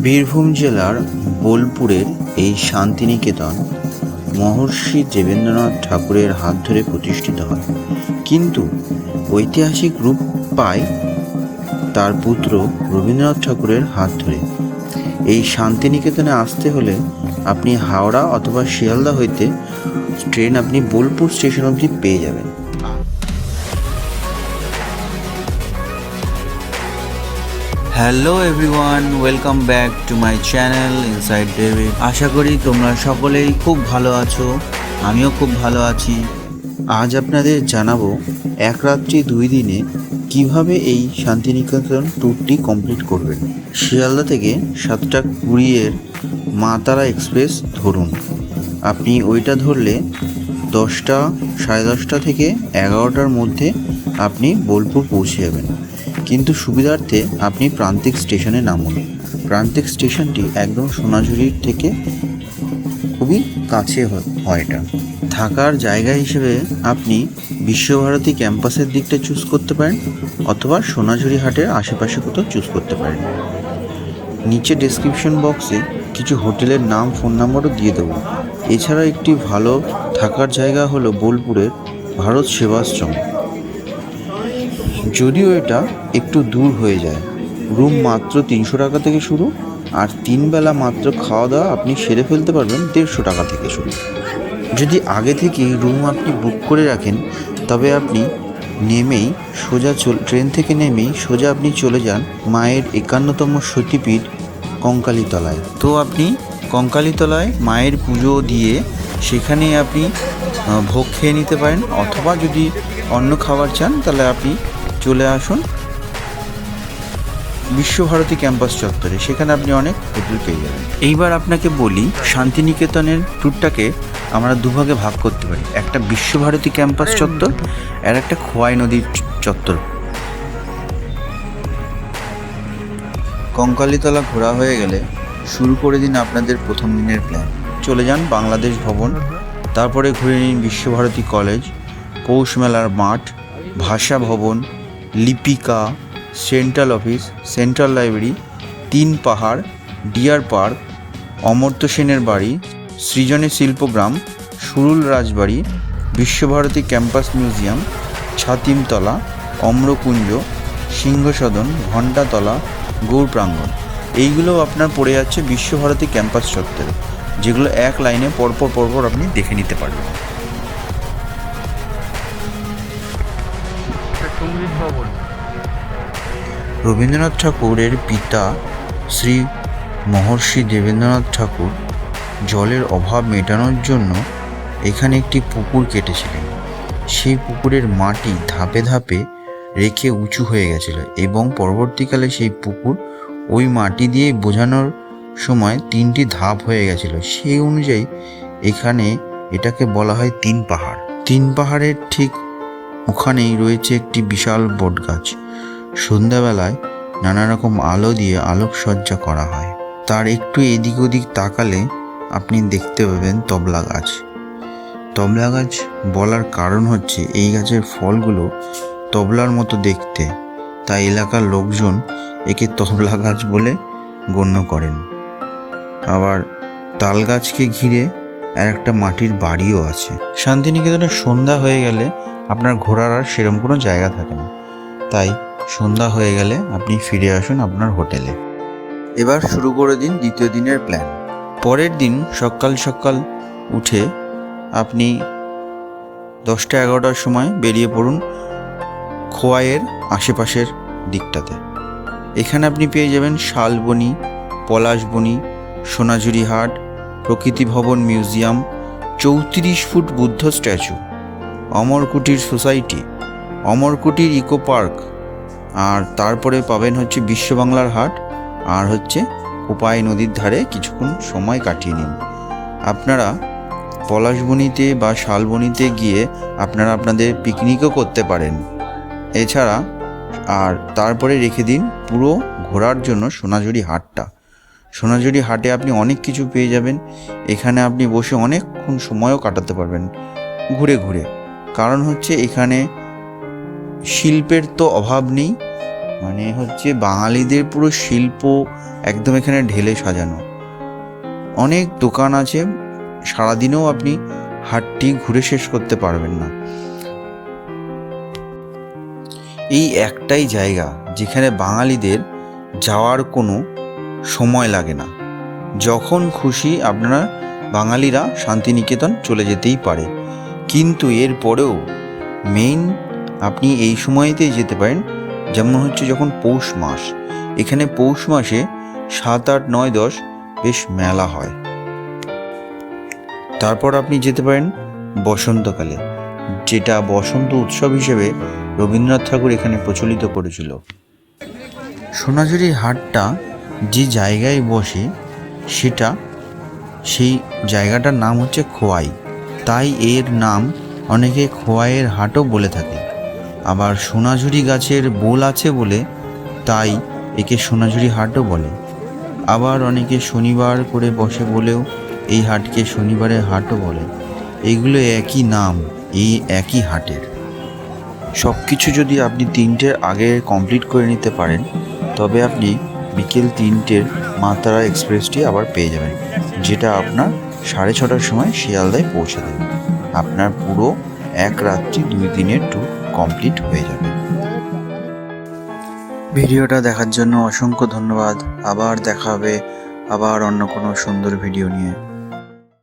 বীরভূম জেলার বোলপুরের এই শান্তিনিকেতন মহর্ষি দেবেন্দ্রনাথ ঠাকুরের হাত ধরে প্রতিষ্ঠিত হয়, কিন্তু ঐতিহাসিক রূপ পায় তার পুত্র রবীন্দ্রনাথ ঠাকুরের হাত ধরে। এই শান্তিনিকেতনে আসতে হলে আপনি হাওড়া অথবা শিয়ালদা হইতে ট্রেন আপনি বোলপুর স্টেশন অবধি পেয়ে যাবেন। Hello everyone, welcome back to my channel inside David. আশা করি তোমরা সকলেই খুব ভালো আছো, আমিও খুব ভালো আছি। আজ আপনাদের জানাবো এক রাত্রি 2 দিনে কিভাবে এই শান্তিনিকেতন ট্যুরটি কমপ্লিট করবেন। শিয়ালদা থেকে 7:20 মা তারা এক্সপ্রেস ধরুন। আপনি ওইটা ধরলে 10টা, 10:30 থেকে 11টার মধ্যে আপনি বোলপুর পৌঁছে যাবেন। কিন্তু সুবিধার্থে আপনি প্রান্তিক স্টেশনে নামুন। প্রান্তিক স্টেশনটি একদম সোনাঝুরির থেকে খুবই কাছে হয় এটা। থাকার জায়গা হিসেবে আপনি বিশ্বভারতী ক্যাম্পাসের দিকটা চুজ করতে পারেন অথবা সোনাঝুরি হাটের আশেপাশে কোথাও চুজ করতে পারেন। নিচে ডেসক্রিপশন বক্সে কিছু হোটেলের নাম, ফোন নাম্বারও দিয়ে দেবো। এছাড়া একটি ভালো থাকার জায়গা হলো বোলপুরের ভারত সেবাশ্রম। যদিও এটা একটু দূর হয়ে যায়, রুম মাত্র 300 টাকা থেকে শুরু, আর 3 বেলা মাত্র খাওয়া দাওয়া আপনি সেরে ফেলতে পারবেন 150 টাকা থেকে শুরু। যদি আগে থেকেই রুম আপনি বুক করে রাখেন তবে আপনি নেমেই সোজা ট্রেন থেকে নেমেই সোজা আপনি চলে যান মায়ের 51তম সতীপীঠ কঙ্কালীতলায়। তো আপনি কঙ্কালীতলায় মায়ের পুজো দিয়ে সেখানে আপনি ভোগ খেয়ে নিতে পারেন, অথবা যদি অন্য খাবার চান তাহলে আপনি চলে আসুন বিশ্বভারতী ক্যাম্পাস চত্বরে, সেখানে আপনি অনেক হোটেল পেয়ে যাবেন। এইবার আপনাকে বলি, শান্তিনিকেতনের ট্যুরটাকে আমরা দুভাগে ভাগ করতে পারি, একটা বিশ্বভারতী ক্যাম্পাস চত্বর আর একটা খোয়াই নদীর চত্বর। কঙ্কালীতলা ঘোরা হয়ে গেলে শুরু করে দিন আপনাদের প্রথম দিনের প্ল্যান। চলে যান বাংলাদেশ ভবন, তারপরে ঘুরে নিন বিশ্বভারতী কলেজ, পৌষ মেলার মাঠ, ভাষা ভবন, Lipika, central office, central library, 3 পাহাড়, ডিয়ার পার্ক, অমর্ত্য সেনের বাড়ি, সৃজনী শিল্পগ্রাম, সুরুল রাজবাড়ি, বিশ্বভারতী ক্যাম্পাস মিউজিয়াম, ছাতিমতলা, অম্রকুঞ্জ, সিংহসদন, ঘণ্টাতলা, গৌর প্রাঙ্গণ। এইগুলো আপনার পড়ে যাচ্ছে বিশ্বভারতী ক্যাম্পাস চত্বরে, যেগুলো এক লাইনে পরপর আপনি দেখে নিতে পারবেন। রবীন্দ্রনাথ ঠাকুরের পিতা শ্রী মহর্ষি দেবেন্দ্রনাথ ঠাকুর জলের অভাব মেটানোর জন্য এখানে একটি পুকুর কেটেছিলেন। সেই পুকুরের মাটি ধাপে ধাপে রেখে উঁচু হয়ে গেছিল এবং পরবর্তীকালে সেই পুকুর ওই মাটি দিয়ে বোঝানোর সময় 3টি ধাপ হয়ে গেছিল। সেই অনুযায়ী এটাকে বলা হয় 3 পাহাড়। 3 পাহাড়ের ঠিক ওখানেই রয়েছে একটি বিশাল বটগাছ। সন্ধ্যাবেলায় নানা রকম আলো দিয়ে আলোকসজ্জা করা হয়। তার একটু এদিক ওদিক তাকালে আপনি দেখতে পাবেন তবলা গাছ। তবলা গাছ বলার কারণ হচ্ছে এই গাছের ফলগুলো তবলার মতো দেখতে, তাই এলাকার লোকজন একে তবলা গাছ বলে গণ্য করেন। আবার তাল গাছকে ঘিরে আর একটা মাটির বাড়িও আছে। শান্তিনিকেতনে সন্ধ্যা হয়ে গেলে আপনার ঘোরার আর সেরকম কোনো জায়গা থাকে না, তাই সন্ধ্যা হয়ে গেলে আপনি ফিরে আসুন আপনার হোটেলে। এবার শুরু করে দিন দ্বিতীয় দিনের প্ল্যান। পরের দিন সকাল সকাল উঠে আপনি 10টা-11টার সময় বেরিয়ে পড়ুন খোয়াইয়ের আশেপাশের দিকটাতে। এখানে আপনি পেয়ে যাবেন শালবনি, পলাশবনি, সোনাঝুরি Haat, Prakriti Bhavan museum, 34 foot Buddha statue, Amarkutir society, Amarkutir eco park, আর তারপরে পাবেন হচ্ছে বিশ্ববাংলার হাট, আর হচ্ছে কোপাই নদীর ধারে কিছুক্ষণ সময় কাটিয়ে নিন। আপনারা পলাশবনিতে বা শালবনিতে গিয়ে আপনারা আপনাদের পিকনিকও করতে পারেন। এছাড়া আর তারপরে রেখে দিন পুরো ঘোরার জন্য সোনাঝুরি হাটটা। সোনাঝুরি হাটে আপনি অনেক কিছু পেয়ে যাবেন। এখানে আপনি বসে অনেকক্ষণ সময়ও কাটাতে পারবেন ঘুরে ঘুরে। কারণ হচ্ছে এখানে শিল্পের তো অভাব নেই, মানে হচ্ছে বাঙালিদের পুরো শিল্প একদম এখানে ঢেলে সাজানো। অনেক দোকান আছে, সারাদিনেও আপনি হাটটি ঘুরে শেষ করতে পারবেন না। এই একটাই জায়গা যেখানে বাঙালিদের যাওয়ার কোনো সময় লাগে না। যখন খুশি আপনারা বাঙালিরা শান্তিনিকেতন চলে যেতেই পারে। কিন্তু এরপরেও মেইন আপনি এই সময়তেই যেতে পারেন, যেমন হচ্ছে যখন পৌষ মাস। এখানে পৌষ মাসে 7, 8, 9, 10 বেশ মেলা হয়। তারপর আপনি যেতে পারেন বসন্তকালে, যেটা বসন্ত উৎসব হিসেবে রবীন্দ্রনাথ ঠাকুর এখানে প্রচলিত করেছিল। সোনাঝুরির হাটটা যে জায়গায় বসে সেই জায়গাটার নাম হচ্ছে খোয়াই, তাই এর নাম অনেকে খোয়াইয়ের হাটও বলে থাকে। আবার সোনাঝুরি গাছের বোল আছে বলে তাই একে সোনাঝুরি হাটও বলে। আবার অনেকে শনিবার করে বসে বলেও এই হাটকে শনিবারের হাটও বলে। এইগুলো একই নাম এই একই হাটের। সব কিছু যদি আপনি 3টের আগে কমপ্লিট করে নিতে পারেন, তবে আপনি বিকেল 3টের মা তারা এক্সপ্রেসটি আবার পেয়ে যাবেন, যেটা আপনার 6:30টার সময় শিয়ালদায় পৌঁছে দেবে। আপনার পুরো 1 রাত্রি 2 দিনের ট্যুর কমপ্লিট হয়ে যাবে। ভিডিওটা দেখার জন্য অসংখ্য ধন্যবাদ। আবার দেখা হবে আবার অন্য কোনো সুন্দর ভিডিও নিয়ে।